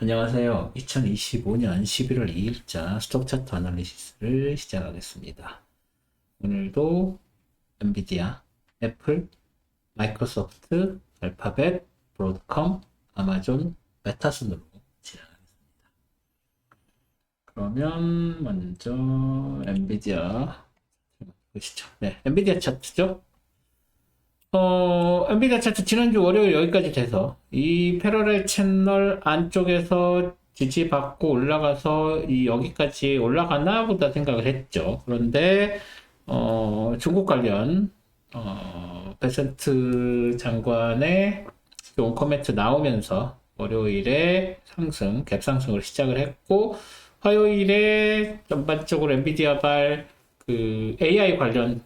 안녕하세요. 2025년 11월 2일자 스톡 차트 아날리시스를 시작하겠습니다. 오늘도 엔비디아, 애플, 마이크로소프트, 알파벳, 브로드컴, 아마존, 메타 순으로 진행하겠습니다. 그러면 먼저 엔비디아 보시죠. 네, 엔비디아 차트죠. 엔비디아 차트 지난주 월요일 여기까지 돼서 이 패러렐 채널 안쪽에서 지지받고 올라가서 이 여기까지 올라가나 보다 생각을 했죠. 그런데 중국 관련 베센트 장관의 좋은 코멘트 나오면서 월요일에 상승, 갭 상승을 시작을 했고 화요일에 전반적으로 엔비디아발 그 AI 관련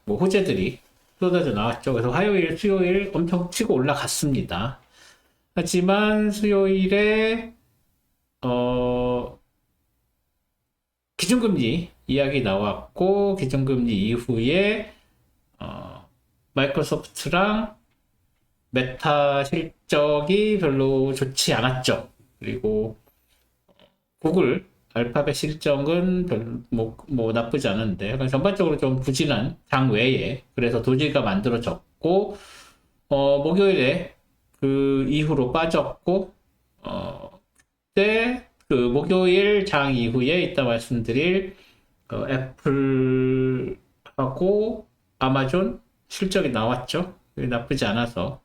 뭐 호재들이 쏟아져 나왔죠. 그래서 화요일, 수요일 엄청 치고 올라갔습니다. 하지만 수요일에 기준금리 이야기 나왔고 기준금리 이후에 마이크로소프트랑 메타 실적이 별로 좋지 않았죠. 그리고 구글 알파벳 실적은 뭐 나쁘지 않은데 전반적으로 좀 부진한 장 외에 그래서 도지가 만들어졌고 목요일에 그 이후로 빠졌고 그때 그 목요일 장 이후에 이따 말씀드릴 애플하고 아마존 실적이 나왔죠. 나쁘지 않아서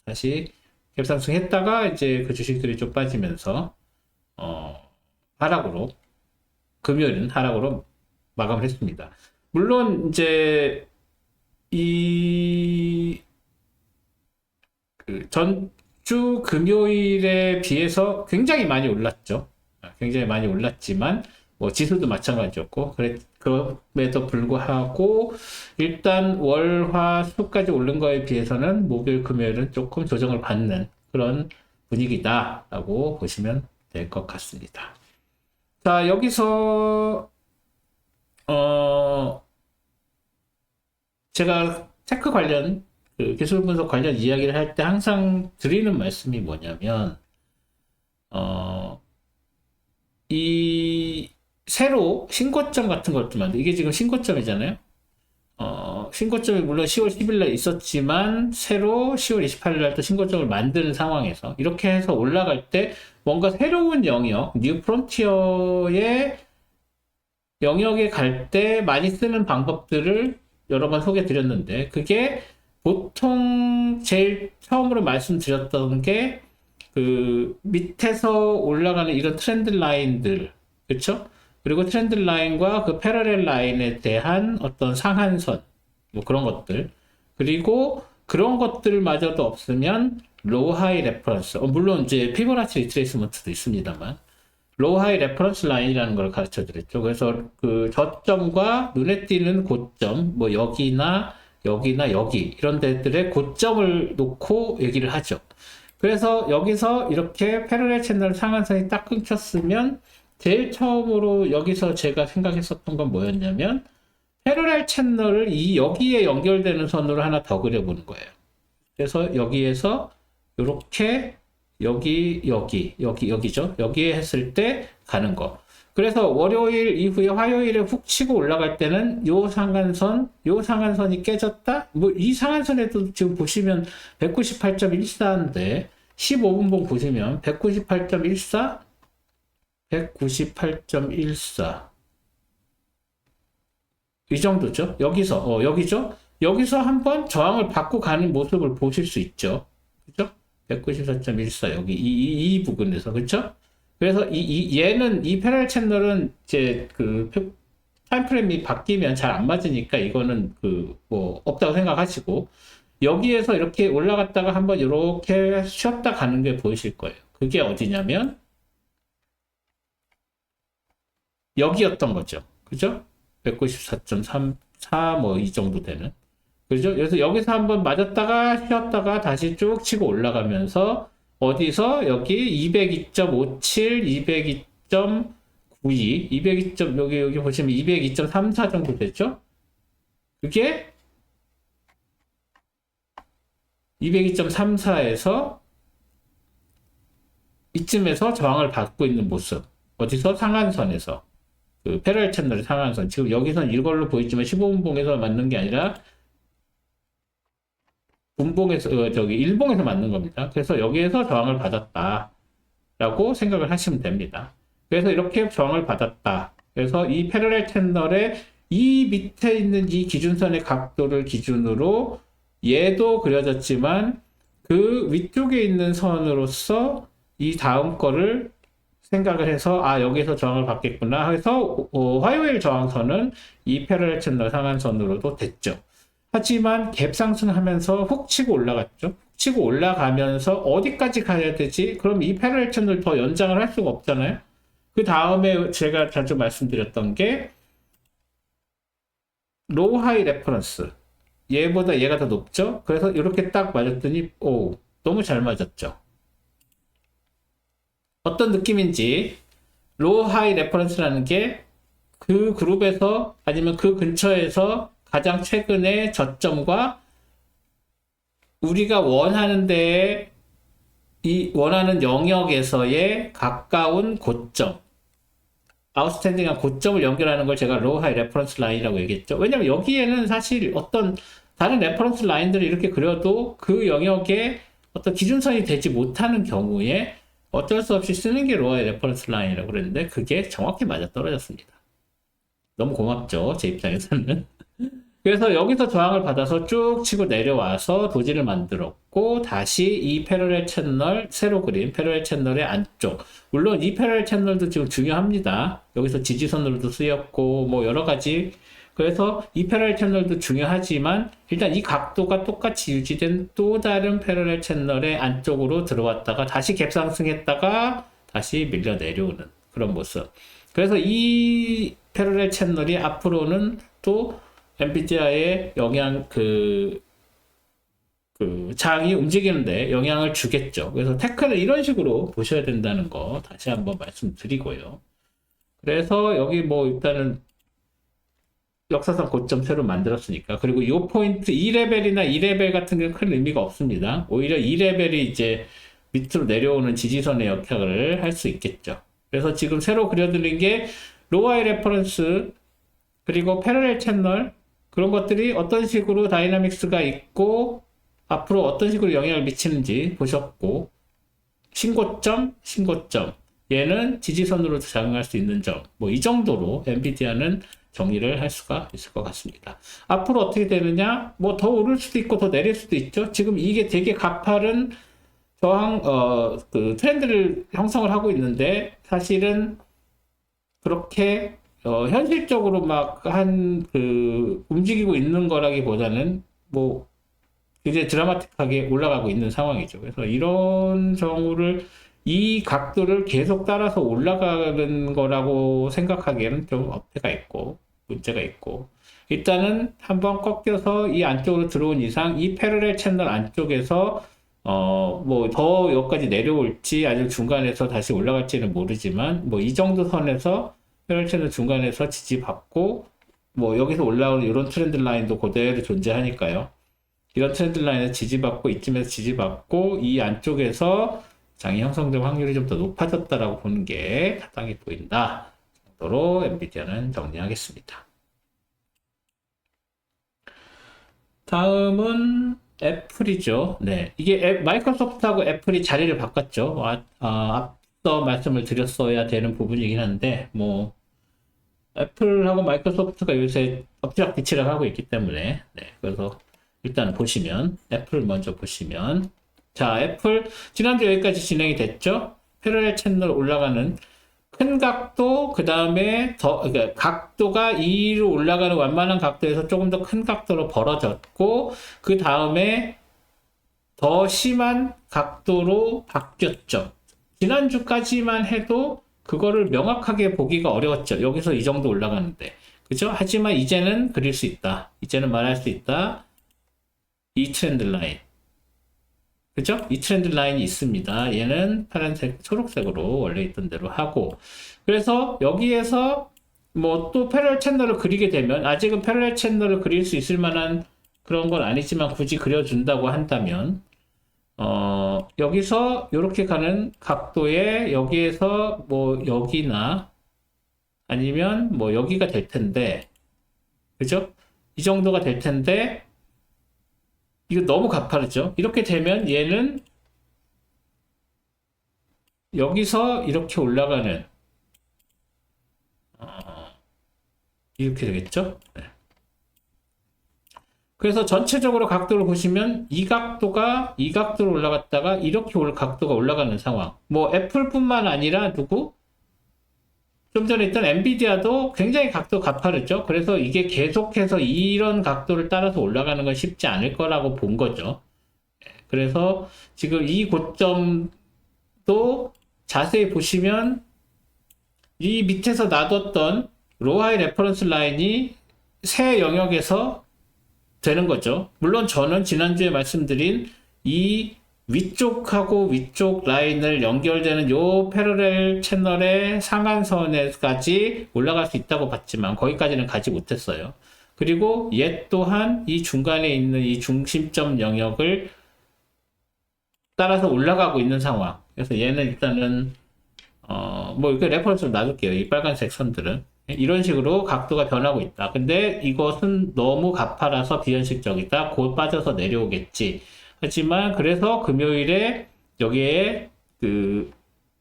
다시 갭상승했다가 이제 그 주식들이 좀 빠지면서 하락으로 금요일은 하락으로 마감을 했습니다. 물론 이제 이 전주 금요일에 비해서 굉장히 많이 올랐죠. 굉장히 많이 올랐지만 뭐 지수도 마찬가지였고 그럼에도 불구하고 일단 월화 수까지 오른 거에 비해서는 목요일 금요일은 조금 조정을 받는 그런 분위기다라고 보시면 될 것 같습니다. 자, 여기서 제가 테크 관련 그 기술 분석 관련 이야기를 할 때 항상 드리는 말씀이 뭐냐면 이 새로 신고점 같은 것도 만들 이게 지금 신고점이잖아요. 신고점이 물론 10월 10일 날 있었지만 새로 10월 28일 날 또 신고점을 만드는 상황에서 이렇게 해서 올라갈 때 뭔가 새로운 영역, 뉴 프론티어의 영역에 갈 때 많이 쓰는 방법들을 여러 번 소개해 드렸는데 그게 보통 제일 처음으로 말씀드렸던 게 그 밑에서 올라가는 이런 트렌드 라인들, 그렇죠? 그리고 트렌드 라인과 그 패러렐 라인에 대한 어떤 상한선, 뭐 그런 것들, 그리고 그런 것들마저도 없으면 로우 하이 레퍼런스, 물론 이제 피보나치 리트레이스먼트도 있습니다만 로우 하이 레퍼런스 라인이라는 걸 가르쳐 드렸죠. 그래서 그 저점과 눈에 띄는 고점, 뭐 여기나 여기 이런 데들의 고점을 놓고 얘기를 하죠. 그래서 여기서 이렇게 패러렐 채널 상한선이 딱 끊겼으면 제일 처음으로 여기서 제가 생각했었던 건 뭐였냐면 패러렐 채널을 이 여기에 연결되는 선으로 하나 더 그려보는 거예요. 그래서 여기에서 이렇게 여기죠. 여기에 했을 때 가는 거. 그래서 월요일 이후에 화요일에 훅 치고 올라갈 때는 요 상한선이 깨졌다? 뭐 이 상한선에도 지금 보시면 198.14인데 15분봉 보시면 198.14 198.14 이 정도죠. 여기죠. 여기서 한번 저항을 받고 가는 모습을 보실 수 있죠. 그죠? 194.14 여기 이 부분에서 그렇죠? 그래서 얘는 이 패럴 채널은 이제 그 타임 프레임이 바뀌면 잘 안 맞으니까 이거는 그 뭐 없다고 생각하시고 여기에서 이렇게 올라갔다가 한번 이렇게 쉬었다 가는 게 보이실 거예요. 그게 어디냐면 여기였던 거죠. 그죠? 194.34 뭐 이 정도 되는. 그죠? 그래서 여기서 한번 맞았다가 쉬었다가 다시 쭉 치고 올라가면서 어디서 여기 202.57, 202.92, 202. 여기 보시면 202.34 정도 됐죠? 그게 202.34에서 이쯤에서 저항을 받고 있는 모습. 어디서? 상한선에서. 그 패러렐 채널의 상한선. 지금 여기선 이걸로 보이지만 15분봉에서 맞는 게 아니라 분봉에서 저기 일봉에서 맞는 겁니다. 그래서 여기에서 저항을 받았다라고 생각을 하시면 됩니다. 그래서 이렇게 저항을 받았다. 그래서 이 패러렐 채널의 이 밑에 있는 이 기준선의 각도를 기준으로 얘도 그려졌지만 그 위쪽에 있는 선으로서 이 다음 거를 생각을 해서 아 여기서 저항을 받겠구나 해서 화요일 저항선은 이 패러렐 채널 상한선으로도 됐죠. 하지만 갭 상승하면서 훅 치고 올라갔죠. 훅 치고 올라가면서 어디까지 가야 되지? 그럼 이 패러렐 채널 더 연장을 할 수가 없잖아요. 그 다음에 제가 자주 말씀드렸던 게 로우 하이 레퍼런스. 얘보다 얘가 더 높죠? 그래서 이렇게 딱 맞았더니 오 너무 잘 맞았죠. 어떤 느낌인지 로우 하이 레퍼런스라는 게 그 그룹에서 아니면 그 근처에서 가장 최근의 저점과 우리가 원하는 데에 이 원하는 영역에서의 가까운 고점, 아웃스탠딩한 고점을 연결하는 걸 제가 로우 하이 레퍼런스 라인이라고 얘기했죠. 왜냐면 여기에는 사실 어떤 다른 레퍼런스 라인들을 이렇게 그려도 그 영역에 어떤 기준선이 되지 못하는 경우에 어쩔 수 없이 쓰는 게 로우 하이 레퍼런스 라인이라고 그랬는데 그게 정확히 맞아 떨어졌습니다. 너무 고맙죠. 제 입장에서는. 그래서 여기서 저항을 받아서 쭉 치고 내려와서 도지를 만들었고 다시 이 패러렐 채널 새로 그린 패러렐 채널의 안쪽 물론 이 패러렐 채널도 지금 중요합니다. 여기서 지지선으로도 쓰였고 뭐 여러 가지 그래서 이 패러렐 채널도 중요하지만 일단 이 각도가 똑같이 유지된 또 다른 패러렐 채널의 안쪽으로 들어왔다가 다시 갭상승했다가 다시 밀려 내려오는 그런 모습. 그래서 이 패러렐 채널이 앞으로는 또 엔비디아의 영향, 장이 움직이는데 영향을 주겠죠. 그래서 테크는 이런 식으로 보셔야 된다는 거 다시 한번 말씀드리고요. 그래서 여기 뭐 일단은 역사상 고점 새로 만들었으니까. 그리고 이 포인트 2레벨이나 2레벨 같은 경우는 큰 의미가 없습니다. 오히려 2레벨이 이제 밑으로 내려오는 지지선의 역할을 할 수 있겠죠. 그래서 지금 새로 그려드린 게 로우하이 레퍼런스 그리고 패러렐 채널 그런 것들이 어떤 식으로 다이나믹스가 있고 앞으로 어떤 식으로 영향을 미치는지 보셨고 신고점, 신고점 얘는 지지선으로 작용할 수 있는 점 뭐 이 정도로 엔비디아는 정리를 할 수가 있을 것 같습니다. 앞으로 어떻게 되느냐 뭐 더 오를 수도 있고 더 내릴 수도 있죠. 지금 이게 되게 가파른 저항 그 트렌드를 형성을 하고 있는데 사실은 그렇게 현실적으로 막 움직이고 있는 거라기보다는 뭐 굉장히 드라마틱하게 올라가고 있는 상황이죠. 그래서 이런 경우를 이 각도를 계속 따라서 올라가는 거라고 생각하기에는 좀 어폐가 있고 문제가 있고 일단은 한번 꺾여서 이 안쪽으로 들어온 이상 이 패러렐 채널 안쪽에서 뭐 더 여기까지 내려올지 아니면 중간에서 다시 올라갈지는 모르지만 뭐 이 정도 선에서 패러렐 채널 중간에서 지지받고 뭐 여기서 올라오는 이런 트렌드 라인도 그대로 존재하니까요. 이런 트렌드 라인을 지지받고 이쯤에서 지지받고 이 안쪽에서 장이 형성될 확률이 좀 더 높아졌다라고 보는 게 타당해 보인다 정도로 엔비디아는 정리하겠습니다. 다음은 애플이죠. 네, 이게 마이크로소프트하고 애플이 자리를 바꿨죠. 앞서 말씀을 드렸어야 되는 부분이긴 한데 뭐 애플하고 마이크로소프트가 요새 엎치락뒤치락 하고 있기 때문에 네, 그래서 일단 보시면 애플 먼저 보시면 자 애플 지난주 여기까지 진행이 됐죠. 패러렐 채널 올라가는 큰 각도 그 다음에 그러니까 각도가 2로 올라가는 완만한 각도에서 조금 더 큰 각도로 벌어졌고 그 다음에 더 심한 각도로 바뀌었죠. 지난주까지만 해도 그거를 명확하게 보기가 어려웠죠. 여기서 이 정도 올라가는데 그죠? 하지만 이제는 그릴 수 있다. 이제는 말할 수 있다. 이 트렌드 라인 그죠? 이 트렌드 라인이 있습니다. 얘는 파란색, 초록색으로 원래 있던 대로 하고 그래서 여기에서 뭐 또 패러렐 채널을 그리게 되면 아직은 패러렐 채널을 그릴 수 있을 만한 그런 건 아니지만 굳이 그려준다고 한다면 여기서 이렇게 가는 각도에 여기에서 뭐 여기나 아니면 뭐 여기가 될 텐데, 그죠? 이 정도가 될 텐데, 이거 너무 가파르죠? 이렇게 되면 얘는 여기서 이렇게 올라가는, 이렇게 되겠죠? 네. 그래서 전체적으로 각도를 보시면 이 각도가 이 각도로 올라갔다가 이렇게 각도가 올라가는 상황. 뭐 애플뿐만 아니라 누구? 좀 전에 있던 엔비디아도 굉장히 각도 가파르죠. 그래서 이게 계속해서 이런 각도를 따라서 올라가는 건 쉽지 않을 거라고 본 거죠. 그래서 지금 이 고점도 자세히 보시면 이 밑에서 놔뒀던 로하이 레퍼런스 라인이 새 영역에서 되는 거죠. 물론 저는 지난주에 말씀드린 이 위쪽하고 위쪽 라인을 연결되는 요 패러렐 채널의 상한선에까지 올라갈 수 있다고 봤지만 거기까지는 가지 못했어요. 그리고 얘 또한 이 중간에 있는 이 중심점 영역을 따라서 올라가고 있는 상황. 그래서 얘는 일단은 뭐 이렇게 레퍼런스를 놔둘게요. 이 빨간색 선들은. 이런 식으로 각도가 변하고 있다. 근데 이것은 너무 가파라서 비현실적이다. 곧 빠져서 내려오겠지. 하지만 그래서 금요일에 여기에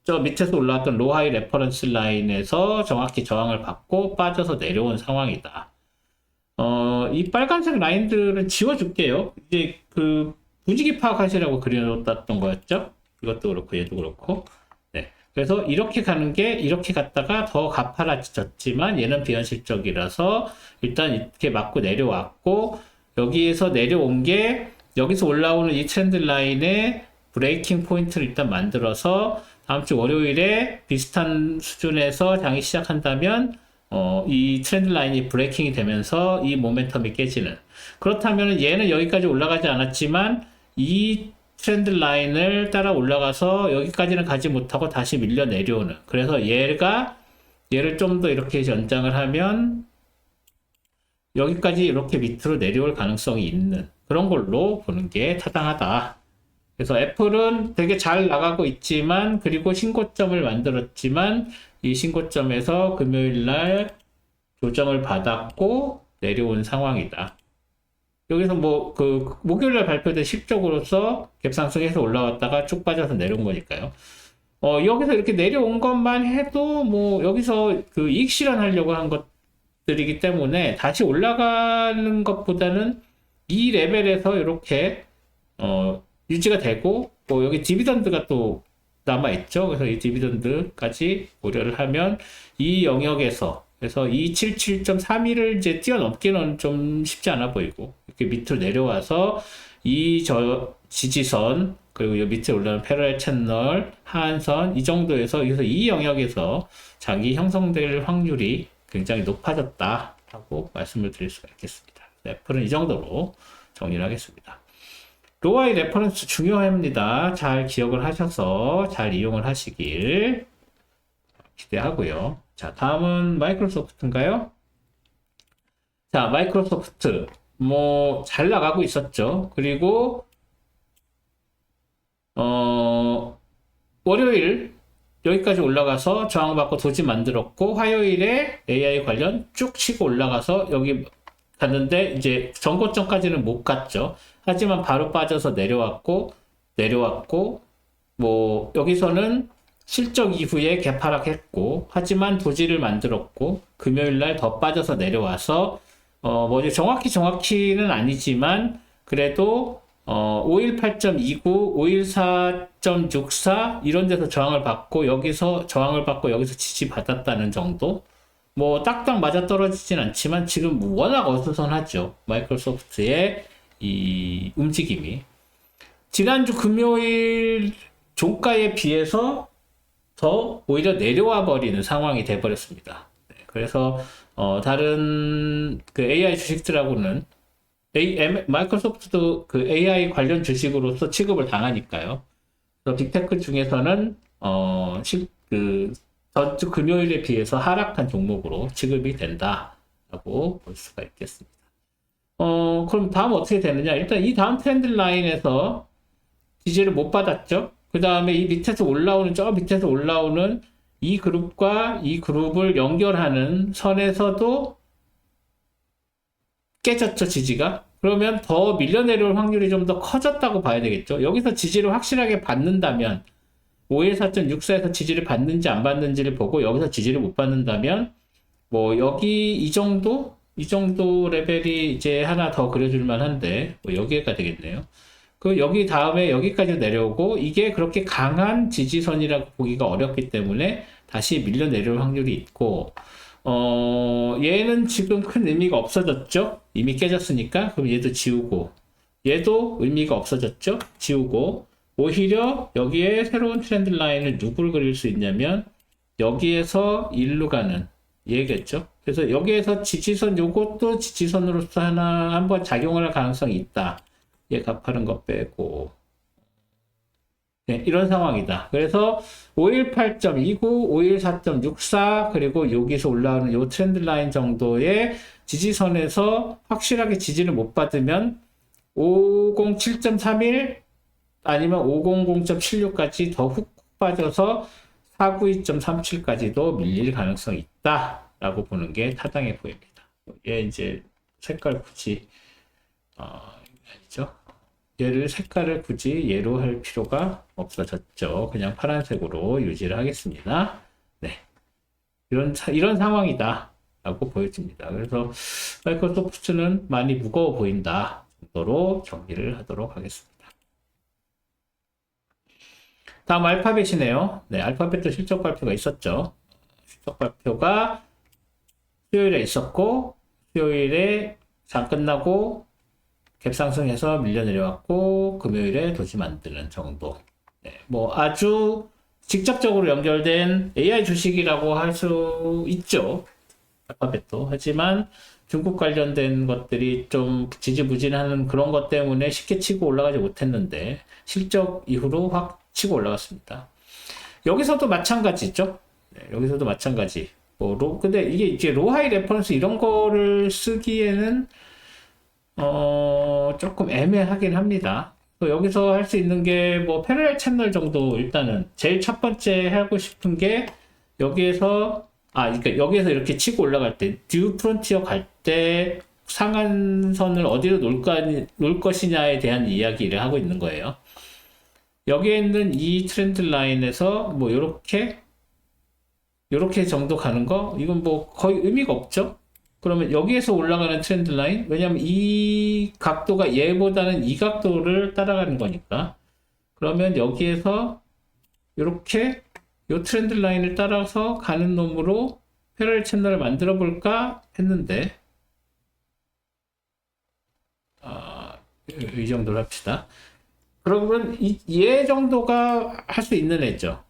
저 밑에서 올라왔던 로하이 레퍼런스 라인에서 정확히 저항을 받고 빠져서 내려온 상황이다. 이 빨간색 라인들은 지워줄게요. 이제 분위기 파악하시라고 그려놨던 거였죠. 이것도 그렇고 얘도 그렇고. 네. 그래서 이렇게 가는 게 이렇게 갔다가 더 가파라졌지만 얘는 비현실적이라서 일단 이렇게 맞고 내려왔고, 여기에서 내려온 게 여기서 올라오는 이 트렌드 라인의 브레이킹 포인트를 일단 만들어서 다음 주 월요일에 비슷한 수준에서 장이 시작한다면 이 트렌드 라인이 브레이킹이 되면서 이 모멘텀이 깨지는. 그렇다면 얘는 여기까지 올라가지 않았지만 이 트렌드 라인을 따라 올라가서 여기까지는 가지 못하고 다시 밀려 내려오는. 그래서 얘를 좀 더 이렇게 연장을 하면 여기까지 이렇게 밑으로 내려올 가능성이 있는 그런 걸로 보는 게 타당하다. 그래서 애플은 되게 잘 나가고 있지만, 그리고 신고점을 만들었지만 이 신고점에서 금요일 날 조정을 받았고 내려온 상황이다. 여기서 뭐 목요일날 발표된 실적으로서 갭상승해서 올라왔다가 쭉 빠져서 내려온 거니까요. 여기서 이렇게 내려온 것만 해도 뭐 여기서 이익 실현하려고 한 것들이기 때문에 다시 올라가는 것보다는 이 레벨에서 이렇게 유지가 되고, 뭐 여기 디비던드가 또 남아 있죠. 그래서 이 디비던드까지 고려를 하면 이 영역에서, 그래서 277.31을 이제 뛰어넘기는 좀 쉽지 않아 보이고, 이렇게 밑으로 내려와서 이 지지선, 그리고 이 밑에 올라오는 패러렐 채널, 하한선, 이 정도에서, 그래서 이 영역에서 장이 형성될 확률이 굉장히 높아졌다라고 말씀을 드릴 수가 있겠습니다. 애플은 이 정도로 정리를 하겠습니다. 로하이 레퍼런스 중요합니다. 잘 기억을 하셔서 잘 이용을 하시길 기대하고요. 자, 다음은 마이크로소프트인가요? 자, 마이크로소프트 뭐 잘 나가고 있었죠. 그리고 월요일 여기까지 올라가서 저항받고 도지 만들었고, 화요일에 AI 관련 쭉 치고 올라가서 여기 갔는데 이제 전고점까지는 못 갔죠. 하지만 바로 빠져서 내려왔고, 뭐 여기서는 실적 이후에 개파락했고, 하지만 도지를 만들었고, 금요일날 더 빠져서 내려와서 뭐지 정확히는 아니지만 그래도 518.29, 514.64 이런 데서 저항을 받고 여기서 지지받았다는 정도. 뭐 딱딱 맞아떨어지진 않지만 지금 워낙 어수선하죠. 마이크로소프트의 이 움직임이 지난주 금요일 종가에 비해서 더 오히려 내려와 버리는 상황이 돼 버렸습니다. 네, 그래서 다른 AI 주식들하고는 마이크로소프트도 AI 관련 주식으로서 취급을 당하니까요. 그래서 빅테크 중에서는 전주 금요일에 비해서 하락한 종목으로 취급이 된다라고 볼 수가 있겠습니다. 그럼 다음 어떻게 되느냐? 일단 이 다음 트렌드 라인에서 지지를 못 받았죠. 그 다음에 이 밑에서 올라오는, 저 밑에서 올라오는 이 그룹과 이 그룹을 연결하는 선에서도 깨졌죠, 지지가. 그러면 더 밀려 내려올 확률이 좀 더 커졌다고 봐야 되겠죠. 여기서 지지를 확실하게 받는다면, 514.64에서 지지를 받는지 안 받는지를 보고 여기서 지지를 못 받는다면, 뭐 여기 이 정도 레벨이 이제 하나 더 그려줄 만한데, 뭐 여기가 되겠네요. 그 여기 다음에 여기까지 내려오고, 이게 그렇게 강한 지지선이라고 보기가 어렵기 때문에 다시 밀려 내려올 확률이 있고, 얘는 지금 큰 의미가 없어졌죠? 이미 깨졌으니까. 그럼 얘도 지우고, 얘도 의미가 없어졌죠? 지우고, 오히려 여기에 새로운 트렌드 라인을 누구를 그릴 수 있냐면, 여기에서 일로 가는 얘겠죠? 그래서 여기에서 지지선, 요것도 지지선으로서 하나 한번 작용을 할 가능성이 있다. 얘 가파른 거 빼고. 네, 이런 상황이다. 그래서 518.29, 514.64, 그리고 여기서 올라오는 요 트렌드 라인 정도의 지지선에서 확실하게 지지를 못 받으면 507.31 아니면 500.76까지 더 훅 빠져서 492.37까지도 밀릴 가능성이 있다라고 보는 게 타당해 보입니다. 얘 이제 색깔 굳이 아니죠. 얘를 색깔을 굳이 얘로 할 필요가 없어졌죠. 그냥 파란색으로 유지를 하겠습니다. 네. 이런 상황이다. 라고 보여집니다. 그래서 마이크로소프트는 많이 무거워 보인다. 정도로 정리를 하도록 하겠습니다. 다음 알파벳이네요. 네, 알파벳도 실적 발표가 있었죠. 실적 발표가 수요일에 있었고, 수요일에 장 끝나고 갭상승해서 밀려 내려왔고, 금요일에 도시 만드는 정도. 네, 뭐 아주 직접적으로 연결된 AI 주식이라고 할 수 있죠. 알파벳도. 하지만 중국 관련된 것들이 좀 지지부진하는 그런 것 때문에 쉽게 치고 올라가지 못했는데, 실적 이후로 확 치고 올라갔습니다. 여기서도 마찬가지죠. 네, 여기서도 마찬가지. 근데 이게 이제 로하이 레퍼런스 이런 거를 쓰기에는 조금 애매하긴 합니다. 또 여기서 할 수 있는 게 뭐 패러렐 채널 정도 일단은 제일 첫 번째 하고 싶은 게 여기에서 그러니까 여기에서 이렇게 치고 올라갈 때 듀 프론티어 갈 때 상한선을 어디로 놓을 것이냐에 대한 이야기를 하고 있는 거예요. 여기에 있는 이 트렌드 라인에서 뭐 요렇게 정도 가는 거 이건 뭐 거의 의미가 없죠. 그러면 여기에서 올라가는 트렌드 라인, 왜냐면 이 각도가 얘보다는 이 각도를 따라가는 거니까. 그러면 여기에서 이렇게 요 트렌드 라인을 따라서 가는 놈으로 패러렐 채널을 만들어 볼까 했는데, 이 정도로 합시다. 그러면 얘 정도가 할 수 있는 애죠.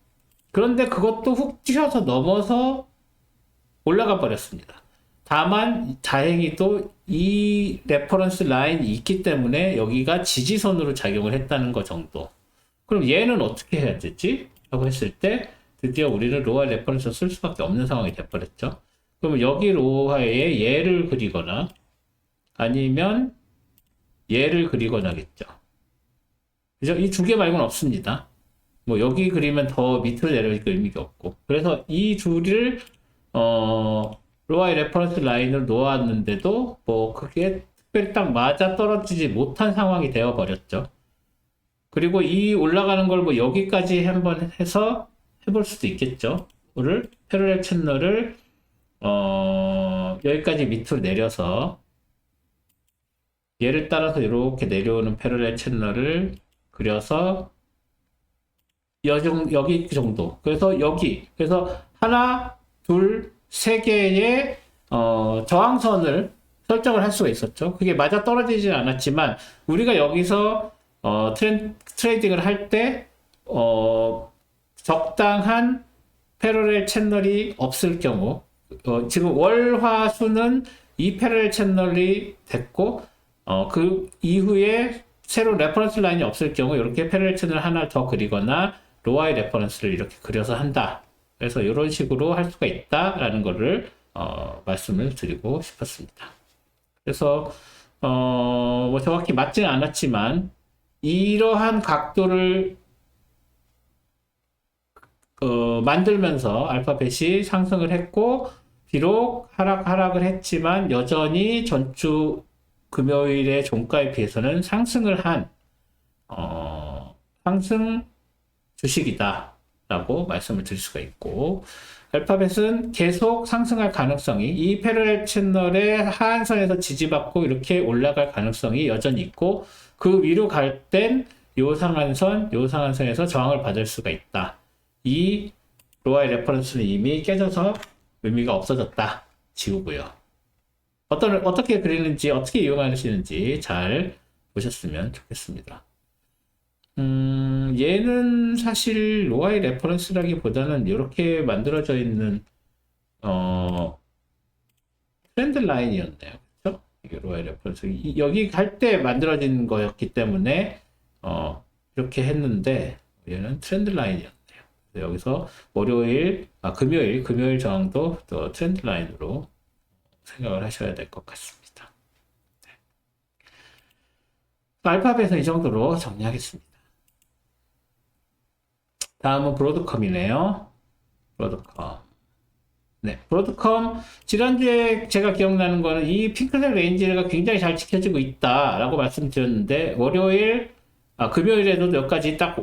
그런데 그것도 훅 뛰어서 넘어서 올라가 버렸습니다. 다만 다행히도 이 레퍼런스 라인이 있기 때문에 여기가 지지선으로 작용을 했다는 거 정도. 그럼 얘는 어떻게 해야 되지? 라고 했을 때 드디어 우리는 로하 레퍼런스를 쓸 수밖에 없는 상황이 돼버렸죠. 그러면 여기 로하에 얘를 그리거나 아니면 얘를 그리거나겠죠. 그죠? 이 두 개 말고는 없습니다. 뭐 여기 그리면 더 밑으로 내려오니까 의미가 없고. 그래서 이 둘을 로하의 레퍼런스 라인을 놓았는데도 뭐 그게 특별히 딱 맞아 떨어지지 못한 상황이 되어 버렸죠. 그리고 이 올라가는 걸 뭐 여기까지 한번 해서 해볼 수도 있겠죠. 이거를 패러렐 채널을 여기까지 밑으로 내려서 얘를 따라서 이렇게 내려오는 패러렐 채널을 그려서 여기 정도. 그래서 그래서 하나, 둘, 세 개의 저항선을 설정을 할 수가 있었죠. 그게 맞아 떨어지진 않았지만 우리가 여기서 트레이딩을 할 때 적당한 패러렐 채널이 없을 경우, 지금 월화수는 이 패러렐 채널이 됐고 그 이후에 새로운 레퍼런스 라인이 없을 경우 이렇게 패러렐 채널 하나 더 그리거나 로하의 레퍼런스를 이렇게 그려서 한다. 그래서 이런 식으로 할 수가 있다라는 거를 말씀을 드리고 싶었습니다. 그래서 뭐 정확히 맞지는 않았지만 이러한 각도를 만들면서 알파벳이 상승을 했고, 비록 하락을 했지만 여전히 전주 금요일의 종가에 비해서는 상승을 한 상승 주식이다 라고 말씀을 드릴 수가 있고, 알파벳은 계속 상승할 가능성이, 이 패러렐 채널의 하한선에서 지지받고 이렇게 올라갈 가능성이 여전히 있고, 그 위로 갈 땐 요 상한선에서 저항을 받을 수가 있다. 이 로아의 레퍼런스는 이미 깨져서 의미가 없어졌다. 지우고요. 어떻게 그리는지, 어떻게 이용하시는지 잘 보셨으면 좋겠습니다. 얘는 사실 로아의 레퍼런스라기보다는 이렇게 만들어져 있는, 트렌드 라인이었네요. 그렇죠? 이게 로아의 레퍼런스. 여기 갈 때 만들어진 거였기 때문에, 이렇게 했는데, 얘는 트렌드 라인이었네요. 여기서 금요일 저항도 또 트렌드 라인으로 생각을 하셔야 될 것 같습니다. 네. 알파벳은 이 정도로 정리하겠습니다. 다음은 브로드컴이네요. 브로드컴. 네, 브로드컴. 지난주에 제가 기억나는 거는 이 핑크색 레인지가 굉장히 잘 지켜지고 있다라고 말씀드렸는데, 금요일에도 몇 가지 딱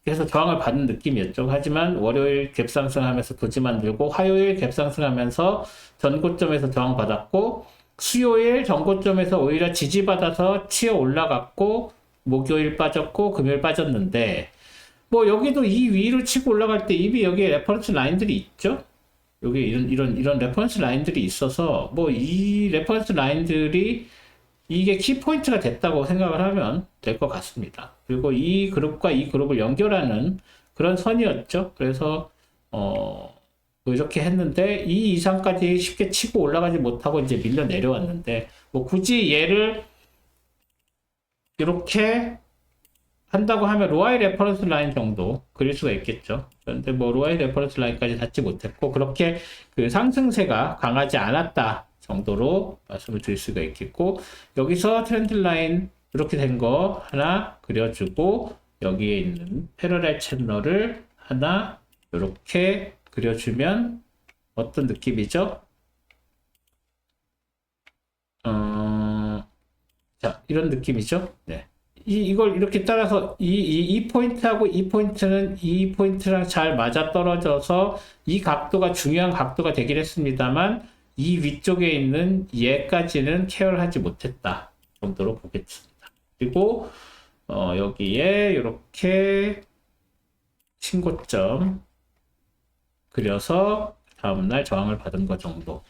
해서 저항을 받는 느낌이었죠. 하지만 월요일 갭상승하면서 도지 만들고, 화요일 갭상승하면서 전고점에서 저항받았고, 수요일 전고점에서 오히려 지지받아서 치어 올라갔고, 목요일 빠졌고, 금요일 빠졌는데, 뭐 여기도 이 위로 치고 올라갈 때 이미 여기에 레퍼런스 라인들이 있죠. 여기 이런 레퍼런스 라인들이 있어서 뭐 이 레퍼런스 라인들이 이게 키포인트가 됐다고 생각을 하면 될 것 같습니다. 그리고 이 그룹과 이 그룹을 연결하는 그런 선이었죠. 그래서 뭐 이렇게 했는데 이 이상까지 쉽게 치고 올라가지 못하고 이제 밀려 내려왔는데, 뭐 굳이 얘를 이렇게 한다고 하면 로아의 레퍼런스 라인 정도 그릴 수가 있겠죠. 그런데 뭐 로아의 레퍼런스 라인까지 닿지 못했고, 그렇게 그 상승세가 강하지 않았다 정도로 말씀을 드릴 수가 있겠고, 여기서 트렌드 라인 이렇게 된 거 하나 그려주고, 여기에 있는 패러렐 채널을 하나 이렇게 그려주면 어떤 느낌이죠? 자, 이런 느낌이죠. 네. 이걸 이렇게 따라서 이 포인트하고 이 포인트는 이 포인트랑 잘 맞아 떨어져서 이 각도가 중요한 각도가 되긴 했습니다만, 이 위쪽에 있는 얘까지는 케어를 하지 못했다 정도로 보겠습니다. 그리고 여기에 이렇게 신고점 그려서 다음날 저항을 받은 것 정도.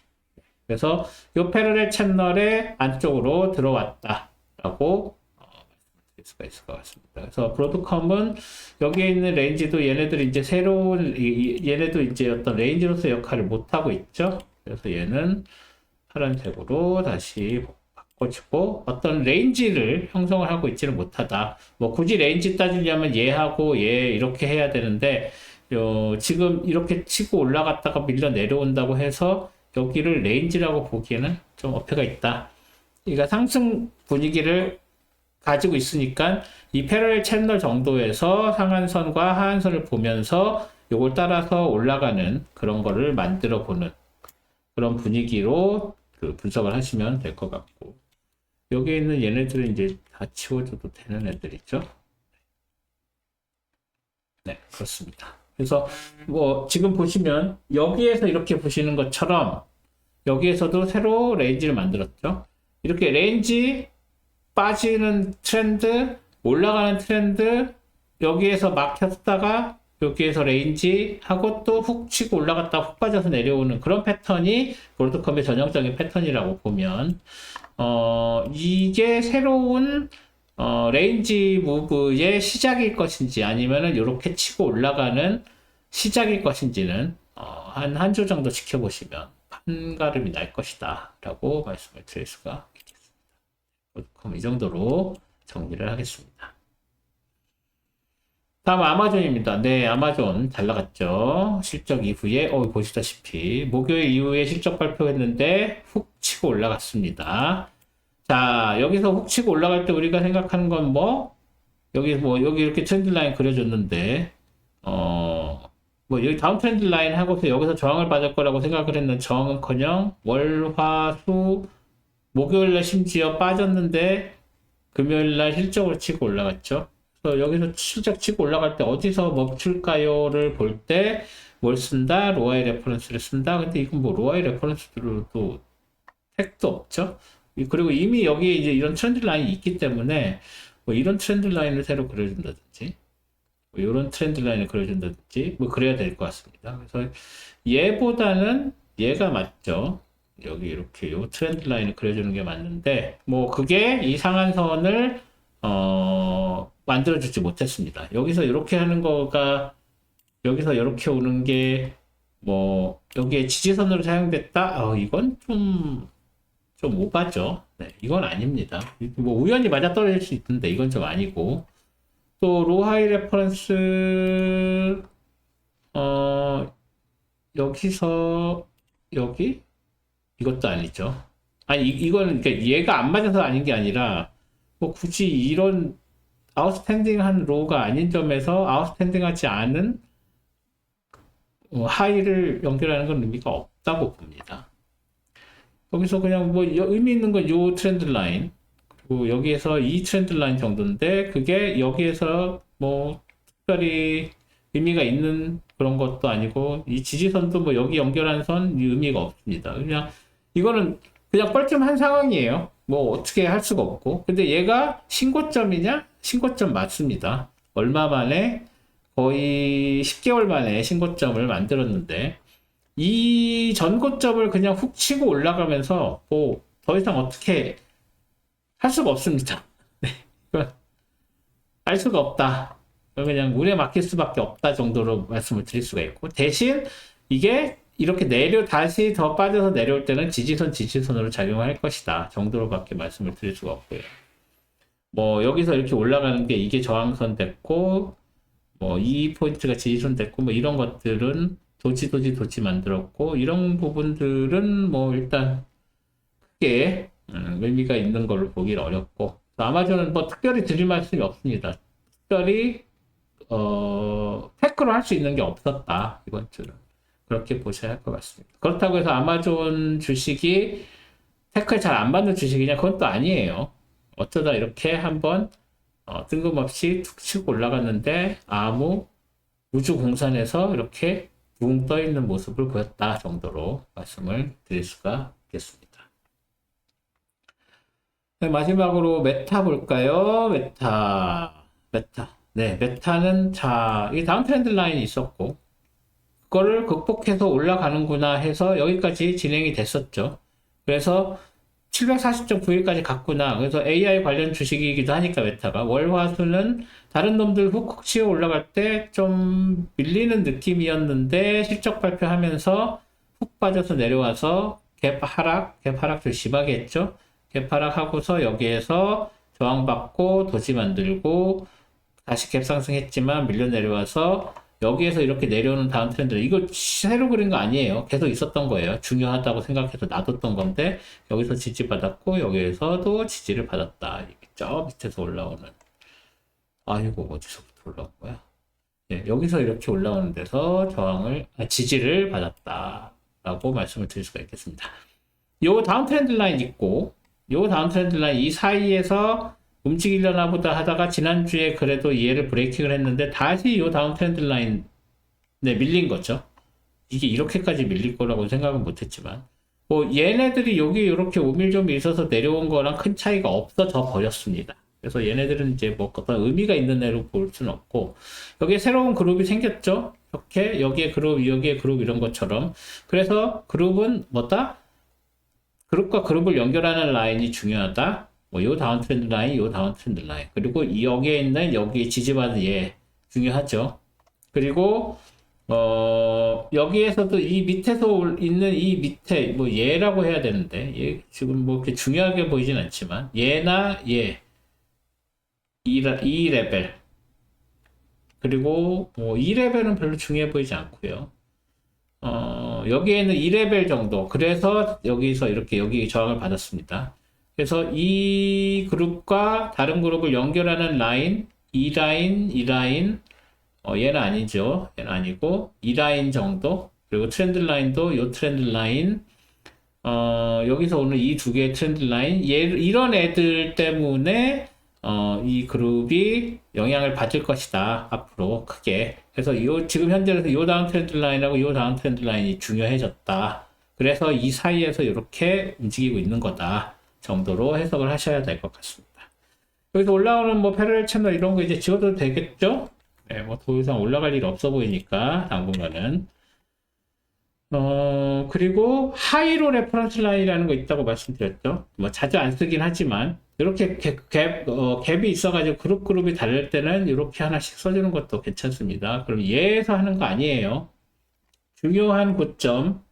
그래서 이 패러렐 채널의 안쪽으로 들어왔다라고 수가 있을 것 같습니다. 그래서 브로드컴은 여기에 있는 레인지도 얘네들이 이제 얘네도 이제 어떤 레인지로서 역할을 못 하고 있죠. 그래서 얘는 파란색으로 다시 바꿔주고, 어떤 레인지를 형성을 하고 있지는 못하다. 뭐 굳이 레인지 따지려면 얘하고 얘 이렇게 해야 되는데, 지금 이렇게 치고 올라갔다가 밀려 내려온다고 해서 여기를 레인지라고 보기에는 좀 어폐가 있다. 그러니까 상승 분위기를 가지고 있으니까 이 패러렐 채널 정도에서 상한선과 하한선을 보면서 요걸 따라서 올라가는 그런 거를 만들어 보는 그런 분위기로 그 분석을 하시면 될 것 같고, 여기에 있는 얘네들은 이제 다 치워줘도 되는 애들이죠. 네, 그렇습니다. 그래서 뭐 지금 보시면 여기에서 이렇게 보시는 것처럼 여기에서도 새로 레인지를 만들었죠. 이렇게 레인지 빠지는 트렌드, 올라가는 트렌드, 여기에서 막혔다가 여기에서 레인지 하고 또 훅 치고 올라갔다 훅 빠져서 내려오는 그런 패턴이 브로드컴의 전형적인 패턴이라고 보면, 이게 새로운 레인지 무브의 시작일 것인지 아니면은 이렇게 치고 올라가는 시작일 것인지는 한 주 정도 지켜보시면 판가름이 날 것이다 라고 말씀을 드릴 수가 있겠습니다. 브로드컴 이 정도로 정리를 하겠습니다. 다음 아마존입니다. 네, 아마존 잘 나갔죠. 실적 이후에 보시다시피 목요일 이후에 실적 발표했는데 훅 치고 올라갔습니다. 자, 여기서 훅 치고 올라갈 때 우리가 생각하는 건 뭐? 여기 이렇게 트렌드 라인 그려줬는데, 뭐 여기 다운 트렌드 라인 하고서 여기서 저항을 받을 거라고 생각을 했는데 저항은커녕 월, 화, 수, 목요일날 심지어 빠졌는데 금요일날 실적으로 치고 올라갔죠. 그래서 여기서 실적 치고 올라갈 때 어디서 멈출까요를 볼 때 뭘 쓴다? 로아의 레퍼런스를 쓴다. 근데 이건 뭐 로아의 레퍼런스로도 택도 없죠. 그리고 이미 여기에 이제 이런 트렌드 라인이 있기 때문에 뭐 이런 트렌드 라인을 새로 그려준다든지 뭐 이런 트렌드 라인을 그려준다든지 뭐 그래야 될 것 같습니다. 그래서 얘보다는 얘가 맞죠. 여기 이렇게 요 트렌드 라인을 그려주는 게 맞는데 뭐 그게 이 상한선을 만들어주지 못했습니다. 여기서 이렇게 하는 거가 여기서 이렇게 오는 게 뭐 여기에 지지선으로 사용됐다? 이건 좀 오바죠. 네, 이건 아닙니다. 뭐 우연히 맞아떨어질 수 있는데 이건 좀 아니고 또 로하이 레퍼런스 여기서 여기 이것도 아니죠. 아니 이거는 그러니까 얘가 안 맞아서 아닌 게 아니라 뭐 굳이 이런 아웃스탠딩한 로우가 아닌 점에서 아웃스탠딩하지 않은 하이를 연결하는 건 의미가 없다고 봅니다. 여기서 그냥 뭐 의미 있는 건 요 트렌드 라인 그리고 여기에서 이 트렌드 라인 정도인데 그게 여기에서 뭐 특별히 의미가 있는 그런 것도 아니고 이 지지선도 뭐 여기 연결한 선 의미가 없습니다. 그냥 이거는 그냥 뻘쭘한 상황이에요. 뭐 어떻게 할 수가 없고 근데 얘가 신고점이냐? 신고점 맞습니다. 얼마 만에 거의 10개월 만에 신고점을 만들었는데 이 전고점을 그냥 훅 치고 올라가면서 뭐 더 이상 어떻게 할 수가 없습니다. 네, 알 수가 없다. 그냥 물에 막힐 수밖에 없다 정도로 말씀을 드릴 수가 있고 대신 이게 이렇게 다시 더 빠져서 내려올 때는 지지선으로 작용할 것이다 정도로밖에 말씀을 드릴 수가 없고요. 뭐 여기서 이렇게 올라가는 게 이게 저항선 됐고 뭐 이 포인트가 지지선 됐고 뭐 이런 것들은 도치 만들었고 이런 부분들은 뭐 일단 크게 의미가 있는 걸로 보기는 어렵고 아마존은 뭐 특별히 드릴 말씀이 없습니다. 특별히 태클을 할 수 있는 게 없었다 이번 주는 그렇게 보셔야 할 것 같습니다. 그렇다고 해서 아마존 주식이 태클 잘 안 받는 주식이냐 그건 또 아니에요. 어쩌다 이렇게 한번 뜬금없이 툭 치고 올라갔는데 아무 우주 공산에서 이렇게 붕 떠 있는 모습을 보였다 정도로 말씀을 드릴 수가 있겠습니다. 네, 마지막으로 메타 볼까요? 메타. 네, 메타는 자, 이 다운 트렌드 라인이 있었고 그거를 극복해서 올라가는구나 해서 여기까지 진행이 됐었죠. 그래서 740.91까지 갔구나. 그래서 AI 관련 주식이기도 하니까 메타가 월화수는 다른 놈들 훅 치어 올라갈 때 좀 밀리는 느낌이었는데 실적 발표하면서 훅 빠져서 내려와서 갭 하락 좀 심하게 했죠. 갭 하락하고서 여기에서 저항받고 도지 만들고 다시 갭 상승했지만 밀려 내려와서 여기에서 이렇게 내려오는 다운 트렌드 이거 새로 그린 거 아니에요. 계속 있었던 거예요. 중요하다고 생각해서 놔뒀던 건데 여기서 지지받았고 여기에서도 지지를 받았다. 저 밑에서 올라오는 아이고 어디서부터 올라온 거야? 예, 여기서 이렇게 올라오는 데서 지지를 받았다 라고 말씀을 드릴 수가 있겠습니다. 요 다운 트렌드 라인 있고 요 다운 트렌드 라인 이 사이에서 움직이려나 보다 하다가 지난주에 그래도 얘를 브레이킹을 했는데 다시 이 다운 트렌드 라인에 밀린 거죠. 이게 이렇게까지 밀릴 거라고 생각은 못했지만 뭐 얘네들이 여기 이렇게 오밀조밀 있어서 내려온 거랑 큰 차이가 없어져 버렸습니다. 그래서 얘네들은 이제 뭐 어떤 의미가 있는 애로 볼 수는 없고 여기에 새로운 그룹이 생겼죠. 이렇게 여기에 그룹 이런 것처럼 그래서 그룹은 뭐다? 그룹과 그룹을 연결하는 라인이 중요하다. 뭐, 요 다운 트렌드 라인, 요 다운 트렌드 라인. 그리고 여기에 있는, 여기 지지받은 얘. 중요하죠. 그리고, 여기에서도 이 밑에서 있는 이 밑에, 뭐, 얘라고 해야 되는데, 얘, 지금 뭐, 이렇게 중요하게 보이진 않지만, 얘나 얘. 이 레벨. 그리고, 뭐, 이 레벨은 별로 중요해 보이지 않고요. 여기에는 2레벨 정도. 그래서 여기서 이렇게 여기 저항을 받았습니다. 그래서 이 그룹과 다른 그룹을 연결하는 라인, 이 라인, 이 라인, 얘는 아니죠. 얘는 아니고, 이 라인 정도. 그리고 트렌드 라인도 요 트렌드 라인, 여기서 오는 이 두 개의 트렌드 라인, 이런 애들 때문에, 이 그룹이 영향을 받을 것이다. 앞으로 크게. 그래서 지금 현재에서 요 다운 트렌드 라인하고 요 다운 트렌드 라인이 중요해졌다. 그래서 이 사이에서 이렇게 움직이고 있는 거다. 정도로 해석을 하셔야 될 것 같습니다. 여기서 올라오는 뭐 패러렐 채널 이런 거 이제 지워도 되겠죠? 네, 뭐 더 이상 올라갈 일 없어 보이니까 당분간은. 그리고 하이로 레퍼런스 라인이라는 거 있다고 말씀드렸죠. 뭐 자주 안 쓰긴 하지만 이렇게 갭이 있어가지고 그룹이 다를 때는 이렇게 하나씩 써주는 것도 괜찮습니다. 그럼 얘에서 하는 거 아니에요. 중요한 고점,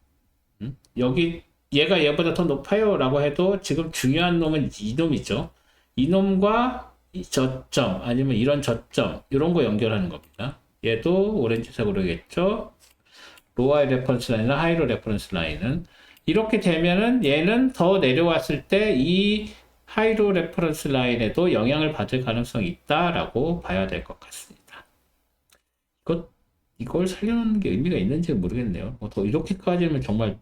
여기 얘가 얘보다 더 높아요 라고 해도 지금 중요한 놈은 이 놈이죠. 이 놈과 이 저점 아니면 이런 저점 이런 거 연결하는 겁니다. 얘도 오렌지색으로겠죠. 로하이 레퍼런스 라인이나 하이로 레퍼런스 라인은 이렇게 되면은 얘는 더 내려왔을 때 이 하이로 레퍼런스 라인에도 영향을 받을 가능성이 있다라고 봐야 될 것 같습니다. 이걸 살려놓는 게 의미가 있는지 모르겠네요. 더 이렇게까지는 정말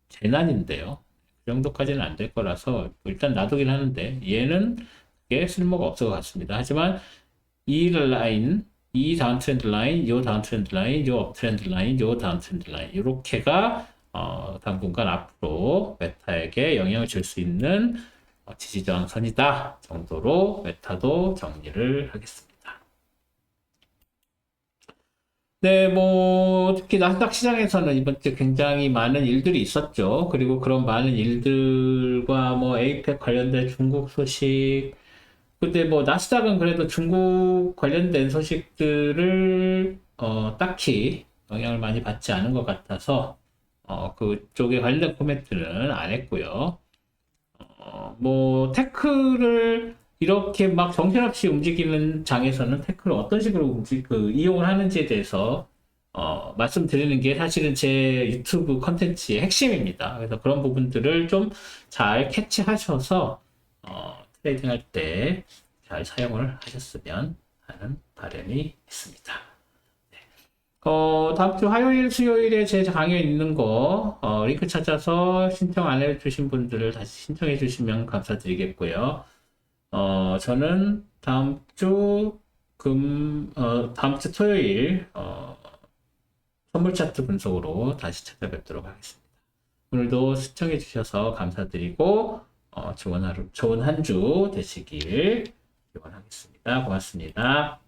재난인데요. 그 정도까지는 안 될 거라서 일단 놔두긴 하는데 얘는 그게 쓸모가 없을 것 같습니다. 하지만 이 라인, 이 다운 트렌드 라인, 요 다운 트렌드 라인, 요 업 트렌드 라인, 요 다운 트렌드 라인 이렇게가 당분간 앞으로 메타에게 영향을 줄 수 있는 지지저항선이다 정도로 메타도 정리를 하겠습니다. 네, 뭐 특히 나스닥 시장에서는 이번 주 굉장히 많은 일들이 있었죠. 그리고 그런 많은 일들과 뭐 에이펙 관련된 중국 소식, 근데 뭐 나스닥은 그래도 중국 관련된 소식들을 딱히 영향을 많이 받지 않은 것 같아서 그쪽에 관련된 코멘트는 안 했고요. 뭐 테크를 이렇게 막 정신없이 움직이는 장에서는 테크를 어떤 식으로 이용을 하는지에 대해서 말씀드리는 게 사실은 제 유튜브 컨텐츠의 핵심입니다. 그래서 그런 부분들을 좀 잘 캐치하셔서 트레이딩 할 때 잘 사용을 하셨으면 하는 바람이 있습니다. 다음 주 화요일, 수요일에 제 강연 있는 거, 링크 찾아서 신청 안 해주신 분들을 다시 신청해 주시면 감사드리겠고요. 저는 다음 주 토요일, 선물 차트 분석으로 다시 찾아뵙도록 하겠습니다. 오늘도 시청해 주셔서 감사드리고, 좋은 한 주 되시길 기원하겠습니다. 고맙습니다.